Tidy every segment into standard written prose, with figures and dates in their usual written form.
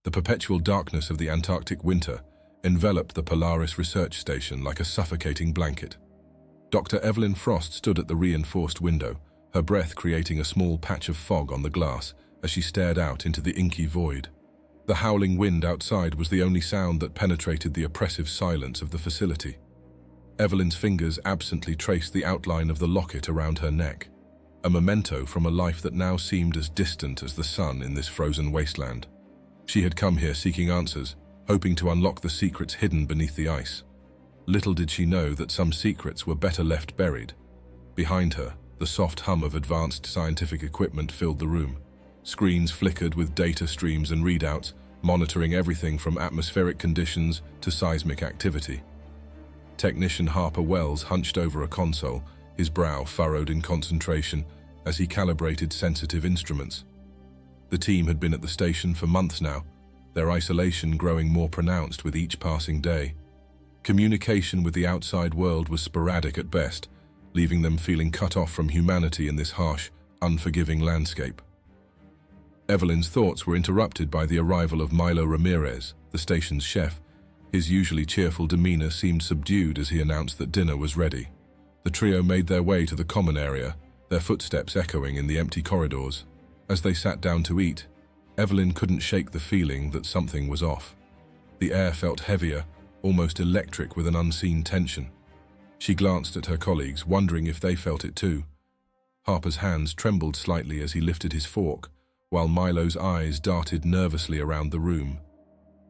The perpetual darkness of the Antarctic winter enveloped the Polaris Research Station like a suffocating blanket. Dr. Evelyn Frost stood at the reinforced window, her breath creating a small patch of fog on the glass as she stared out into the inky void. The howling wind outside was the only sound that penetrated the oppressive silence of the facility. Evelyn's fingers absently traced the outline of the locket around her neck, a memento from a life that now seemed as distant as the sun in this frozen wasteland. She had come here seeking answers, hoping to unlock the secrets hidden beneath the ice. Little did she know that some secrets were better left buried. Behind her, the soft hum of advanced scientific equipment filled the room. Screens flickered with data streams and readouts, monitoring everything from atmospheric conditions to seismic activity. Technician Harper Wells hunched over a console, his brow furrowed in concentration as he calibrated sensitive instruments. The team had been at the station for months now, their isolation growing more pronounced with each passing day. Communication with the outside world was sporadic at best, leaving them feeling cut off from humanity in this harsh, unforgiving landscape. Evelyn's thoughts were interrupted by the arrival of Milo Ramirez, the station's chef. His usually cheerful demeanor seemed subdued as he announced that dinner was ready. The trio made their way to the common area, their footsteps echoing in the empty corridors. As they sat down to eat, Evelyn couldn't shake the feeling that something was off. The air felt heavier, almost electric with an unseen tension. She glanced at her colleagues, wondering if they felt it too. Harper's hands trembled slightly as he lifted his fork, while Milo's eyes darted nervously around the room.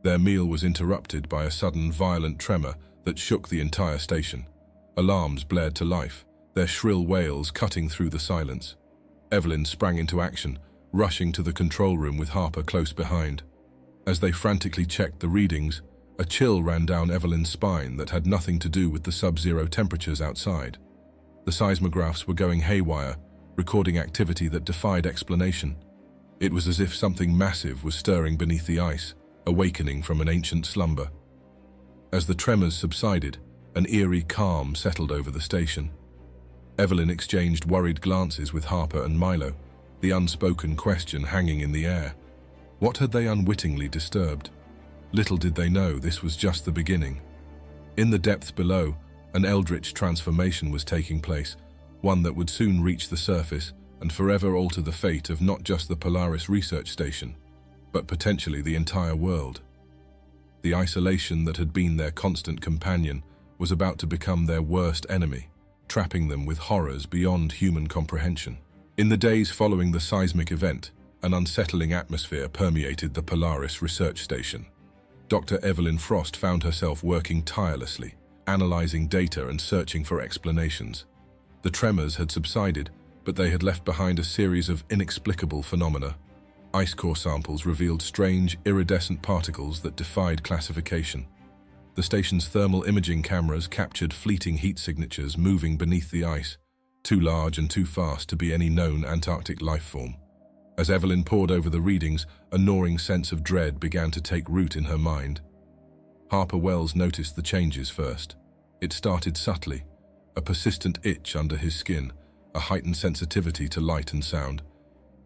Their meal was interrupted by a sudden violent tremor that shook the entire station. Alarms blared to life, their shrill wails cutting through the silence. Evelyn sprang into action, rushing to the control room with Harper close behind. As they frantically checked the readings, a chill ran down Evelyn's spine that had nothing to do with the sub-zero temperatures outside. The seismographs were going haywire, recording activity that defied explanation. It was as if something massive was stirring beneath the ice, awakening from an ancient slumber. As the tremors subsided, an eerie calm settled over the station. Evelyn exchanged worried glances with Harper and Milo, the unspoken question hanging in the air. What had they unwittingly disturbed? Little did they know this was just the beginning. In the depths below, an eldritch transformation was taking place, one that would soon reach the surface and forever alter the fate of not just the Polaris Research Station, but potentially the entire world. The isolation that had been their constant companion was about to become their worst enemy, trapping them with horrors beyond human comprehension. In the days following the seismic event, an unsettling atmosphere permeated the Polaris Research Station. Dr. Evelyn Frost found herself working tirelessly, analyzing data and searching for explanations. The tremors had subsided, but they had left behind a series of inexplicable phenomena. Ice core samples revealed strange, iridescent particles that defied classification. The station's thermal imaging cameras captured fleeting heat signatures moving beneath the ice, too large and too fast to be any known Antarctic life form. As Evelyn pored over the readings, a gnawing sense of dread began to take root in her mind. Harper Wells noticed the changes first. It started subtly, a persistent itch under his skin, a heightened sensitivity to light and sound.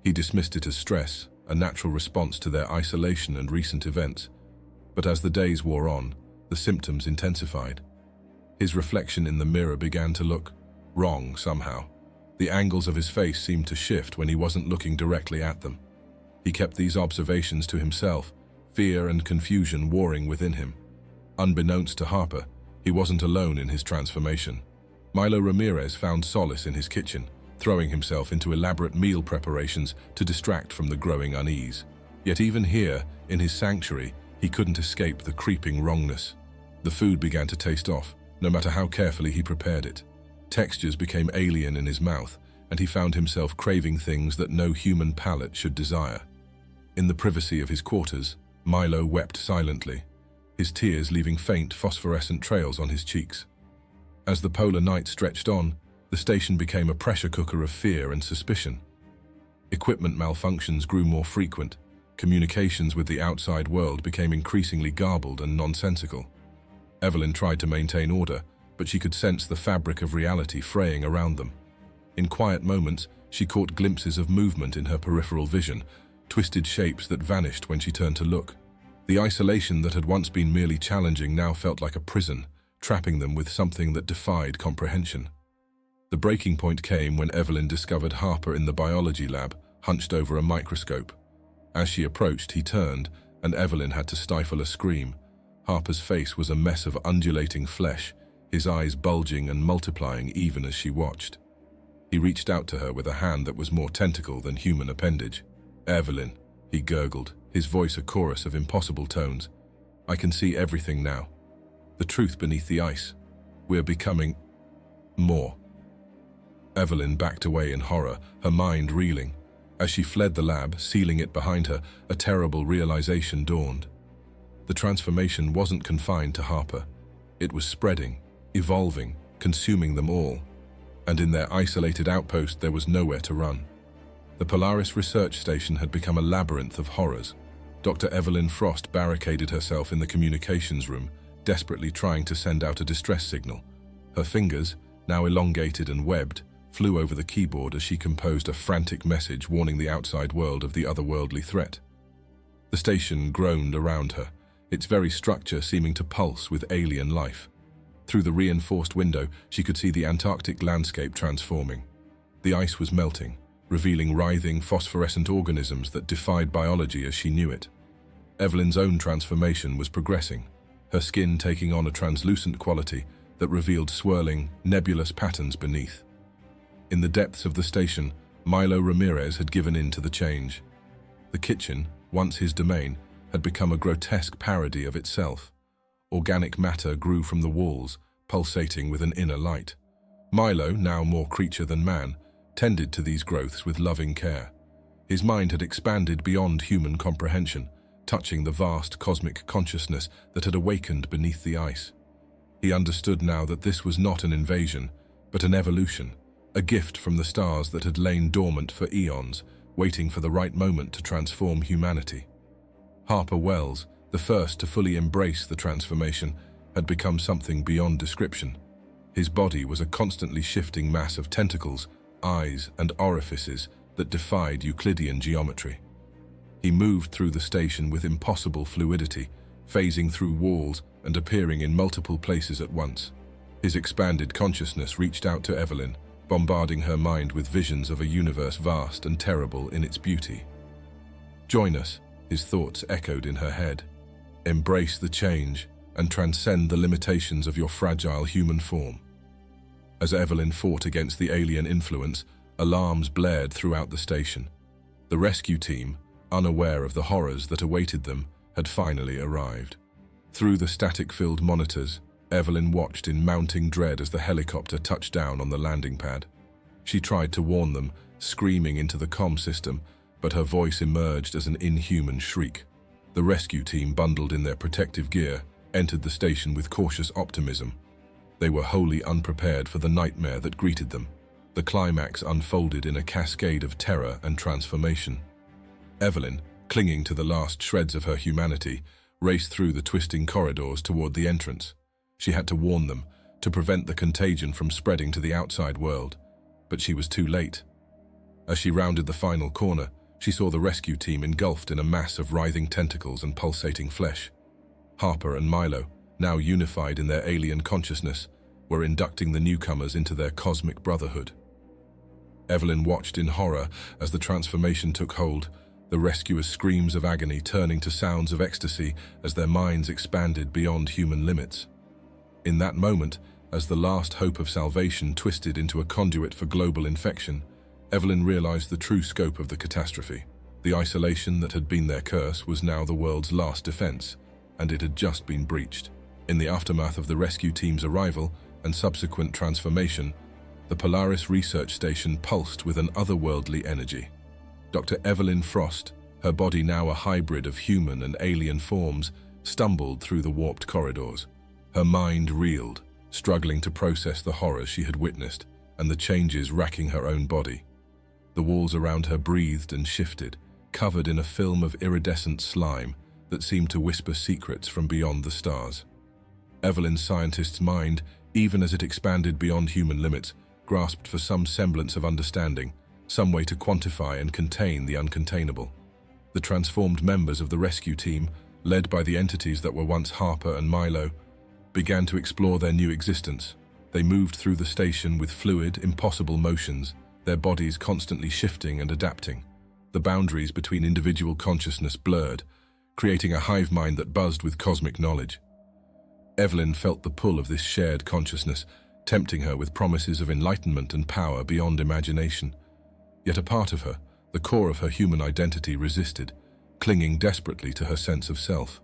He dismissed it as stress, a natural response to their isolation and recent events. But as the days wore on, the symptoms intensified. His reflection in the mirror began to look wrong somehow. The angles of his face seemed to shift when he wasn't looking directly at them. He kept these observations to himself, fear and confusion warring within him. Unbeknownst to Harper, he wasn't alone in his transformation. Milo Ramirez found solace in his kitchen, throwing himself into elaborate meal preparations to distract from the growing unease. Yet even here, in his sanctuary, he couldn't escape the creeping wrongness. The food began to taste off, no matter how carefully he prepared it. Textures became alien in his mouth, and he found himself craving things that no human palate should desire. In the privacy of his quarters, Milo wept silently, his tears leaving faint phosphorescent trails on his cheeks. As the polar night stretched on, the station became a pressure cooker of fear and suspicion. Equipment malfunctions grew more frequent. Communications with the outside world became increasingly garbled and nonsensical. Evelyn tried to maintain order, but she could sense the fabric of reality fraying around them. In quiet moments, she caught glimpses of movement in her peripheral vision, twisted shapes that vanished when she turned to look. The isolation that had once been merely challenging now felt like a prison, trapping them with something that defied comprehension. The breaking point came when Evelyn discovered Harper in the biology lab, hunched over a microscope. As she approached, he turned, and Evelyn had to stifle a scream. Harper's face was a mess of undulating flesh, his eyes bulging and multiplying even as she watched. He reached out to her with a hand that was more tentacle than human appendage. "Evelyn," he gurgled, his voice a chorus of impossible tones. "I can see everything now. The truth beneath the ice. We're becoming more." Evelyn backed away in horror, her mind reeling. As she fled the lab, sealing it behind her, a terrible realization dawned. The transformation wasn't confined to Harper. It was spreading, evolving, consuming them all. And in their isolated outpost, there was nowhere to run. The Polaris Research Station had become a labyrinth of horrors. Dr. Evelyn Frost barricaded herself in the communications room, desperately trying to send out a distress signal. Her fingers, now elongated and webbed, flew over the keyboard as she composed a frantic message warning the outside world of the otherworldly threat. The station groaned around her, its very structure seeming to pulse with alien life. Through the reinforced window, she could see the Antarctic landscape transforming. The ice was melting, revealing writhing, phosphorescent organisms that defied biology as she knew it. Evelyn's own transformation was progressing, her skin taking on a translucent quality that revealed swirling, nebulous patterns beneath. In the depths of the station, Milo Ramirez had given in to the change. The kitchen, once his domain, had become a grotesque parody of itself. Organic matter grew from the walls, pulsating with an inner light. Milo, now more creature than man, tended to these growths with loving care. His mind had expanded beyond human comprehension, touching the vast cosmic consciousness that had awakened beneath the ice. He understood now that this was not an invasion, but an evolution, a gift from the stars that had lain dormant for eons, waiting for the right moment to transform humanity. Harper Wells, the first to fully embrace the transformation, had become something beyond description. His body was a constantly shifting mass of tentacles, eyes, and orifices that defied Euclidean geometry. He moved through the station with impossible fluidity, phasing through walls and appearing in multiple places at once. His expanded consciousness reached out to Evelyn, bombarding her mind with visions of a universe vast and terrible in its beauty. "Join us," his thoughts echoed in her head. "Embrace the change and transcend the limitations of your fragile human form." As Evelyn fought against the alien influence, alarms blared throughout the station. The rescue team, unaware of the horrors that awaited them, had finally arrived. Through the static-filled monitors, Evelyn watched in mounting dread as the helicopter touched down on the landing pad. She tried to warn them, screaming into the comm system, but her voice emerged as an inhuman shriek. The rescue team, bundled in their protective gear, entered the station with cautious optimism. They were wholly unprepared for the nightmare that greeted them. The climax unfolded in a cascade of terror and transformation. Evelyn, clinging to the last shreds of her humanity, raced through the twisting corridors toward the entrance. She had to warn them, to prevent the contagion from spreading to the outside world, but she was too late. As she rounded the final corner, she saw the rescue team engulfed in a mass of writhing tentacles and pulsating flesh. Harper and Milo, now unified in their alien consciousness, were inducting the newcomers into their cosmic brotherhood. Evelyn watched in horror as the transformation took hold, the rescuers' screams of agony turning to sounds of ecstasy as their minds expanded beyond human limits. In that moment, as the last hope of salvation twisted into a conduit for global infection, Evelyn realized the true scope of the catastrophe. The isolation that had been their curse was now the world's last defense, and it had just been breached. In the aftermath of the rescue team's arrival and subsequent transformation, the Polaris Research Station pulsed with an otherworldly energy. Dr. Evelyn Frost, her body now a hybrid of human and alien forms, stumbled through the warped corridors. Her mind reeled, struggling to process the horrors she had witnessed and the changes racking her own body. The walls around her breathed and shifted, covered in a film of iridescent slime that seemed to whisper secrets from beyond the stars. Evelyn's scientist's mind, even as it expanded beyond human limits, grasped for some semblance of understanding, some way to quantify and contain the uncontainable. The transformed members of the rescue team, led by the entities that were once Harper and Milo, began to explore their new existence. They moved through the station with fluid, impossible motions, their bodies constantly shifting and adapting. The boundaries between individual consciousness blurred, creating a hive mind that buzzed with cosmic knowledge. Evelyn felt the pull of this shared consciousness, tempting her with promises of enlightenment and power beyond imagination. Yet a part of her, the core of her human identity, resisted, clinging desperately to her sense of self.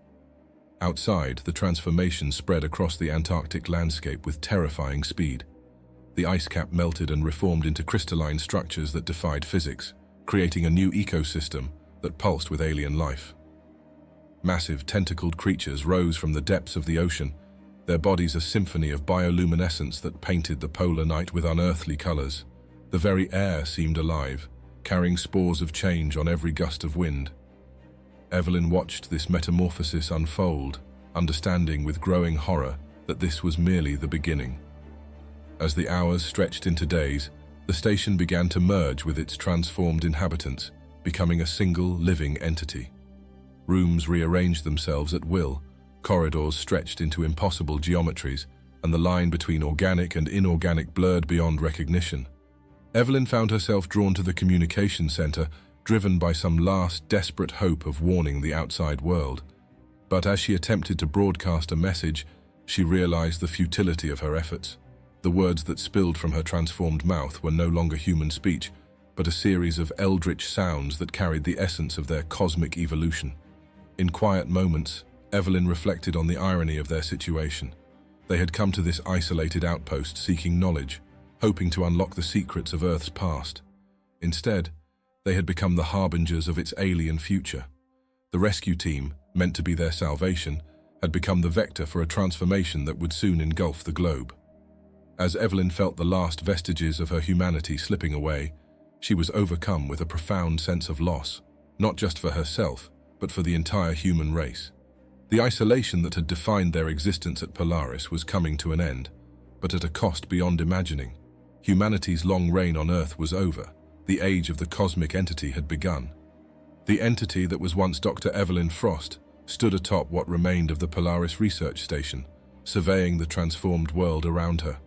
Outside, the transformation spread across the Antarctic landscape with terrifying speed. The ice cap melted and reformed into crystalline structures that defied physics, creating a new ecosystem that pulsed with alien life. Massive tentacled creatures rose from the depths of the ocean, their bodies a symphony of bioluminescence that painted the polar night with unearthly colors. The very air seemed alive, carrying spores of change on every gust of wind. Evelyn watched this metamorphosis unfold, understanding with growing horror that this was merely the beginning. As the hours stretched into days, the station began to merge with its transformed inhabitants, becoming a single living entity. Rooms rearranged themselves at will, corridors stretched into impossible geometries, and the line between organic and inorganic blurred beyond recognition. Evelyn found herself drawn to the communication center, driven by some last desperate hope of warning the outside world. But as she attempted to broadcast a message, she realized the futility of her efforts. The words that spilled from her transformed mouth were no longer human speech, but a series of eldritch sounds that carried the essence of their cosmic evolution. In quiet moments, Evelyn reflected on the irony of their situation. They had come to this isolated outpost seeking knowledge, hoping to unlock the secrets of Earth's past. Instead, they had become the harbingers of its alien future. The rescue team, meant to be their salvation, had become the vector for a transformation that would soon engulf the globe. As Evelyn felt the last vestiges of her humanity slipping away, she was overcome with a profound sense of loss, not just for herself, but for the entire human race. The isolation that had defined their existence at Polaris was coming to an end, but at a cost beyond imagining. Humanity's long reign on Earth was over. The age of the cosmic entity had begun. The entity that was once Dr. Evelyn Frost stood atop what remained of the Polaris Research Station, surveying the transformed world around her.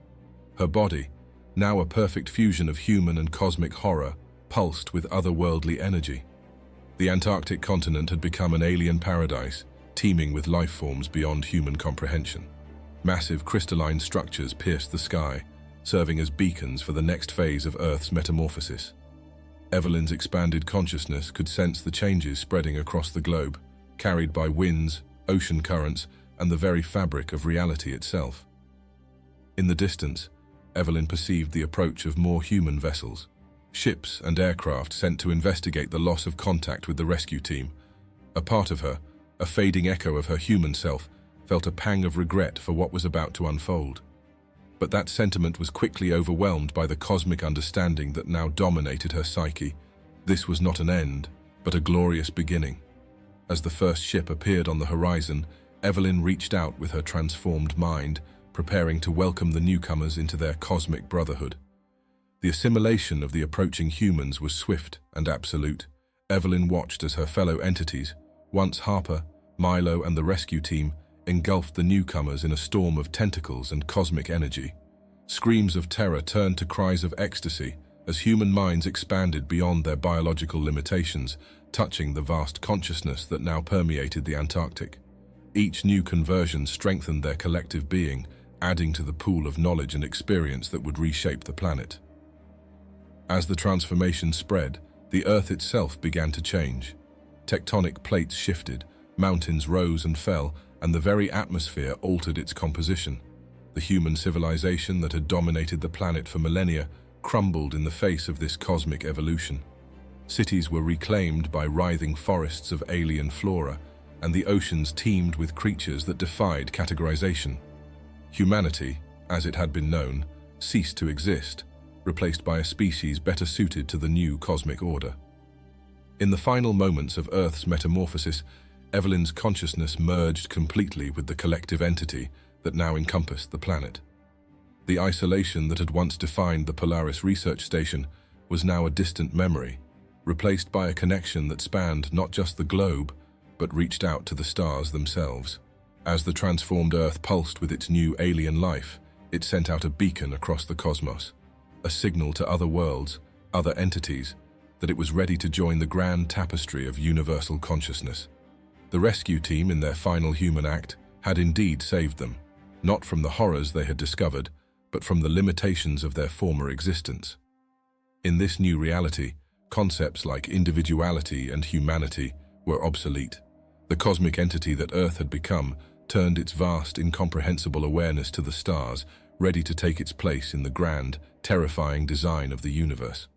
Her body, now a perfect fusion of human and cosmic horror, pulsed with otherworldly energy. The Antarctic continent had become an alien paradise, teeming with life forms beyond human comprehension. Massive crystalline structures pierced the sky, serving as beacons for the next phase of Earth's metamorphosis. Evelyn's expanded consciousness could sense the changes spreading across the globe, carried by winds, ocean currents, and the very fabric of reality itself. In the distance, Evelyn perceived the approach of more human vessels, ships and aircraft sent to investigate the loss of contact with the rescue team. A part of her, a fading echo of her human self, felt a pang of regret for what was about to unfold. But that sentiment was quickly overwhelmed by the cosmic understanding that now dominated her psyche. This was not an end, but a glorious beginning. As the first ship appeared on the horizon, Evelyn reached out with her transformed mind, preparing to welcome the newcomers into their cosmic brotherhood. The assimilation of the approaching humans was swift and absolute. Evelyn watched as her fellow entities, once Harper, Milo, and the rescue team, engulfed the newcomers in a storm of tentacles and cosmic energy. Screams of terror turned to cries of ecstasy as human minds expanded beyond their biological limitations, touching the vast consciousness that now permeated the Antarctic. Each new conversion strengthened their collective being, adding to the pool of knowledge and experience that would reshape the planet. As the transformation spread, the Earth itself began to change. Tectonic plates shifted, mountains rose and fell, and the very atmosphere altered its composition. The human civilization that had dominated the planet for millennia crumbled in the face of this cosmic evolution. Cities were reclaimed by writhing forests of alien flora, and the oceans teemed with creatures that defied categorization. Humanity, as it had been known, ceased to exist, replaced by a species better suited to the new cosmic order. In the final moments of Earth's metamorphosis, Evelyn's consciousness merged completely with the collective entity that now encompassed the planet. The isolation that had once defined the Polaris Research Station was now a distant memory, replaced by a connection that spanned not just the globe, but reached out to the stars themselves. As the transformed Earth pulsed with its new alien life, it sent out a beacon across the cosmos, a signal to other worlds, other entities, that it was ready to join the grand tapestry of universal consciousness. The rescue team, in their final human act, had indeed saved them, not from the horrors they had discovered, but from the limitations of their former existence. In this new reality, concepts like individuality and humanity were obsolete. The cosmic entity that Earth had become turned its vast, incomprehensible awareness to the stars, ready to take its place in the grand, terrifying design of the universe.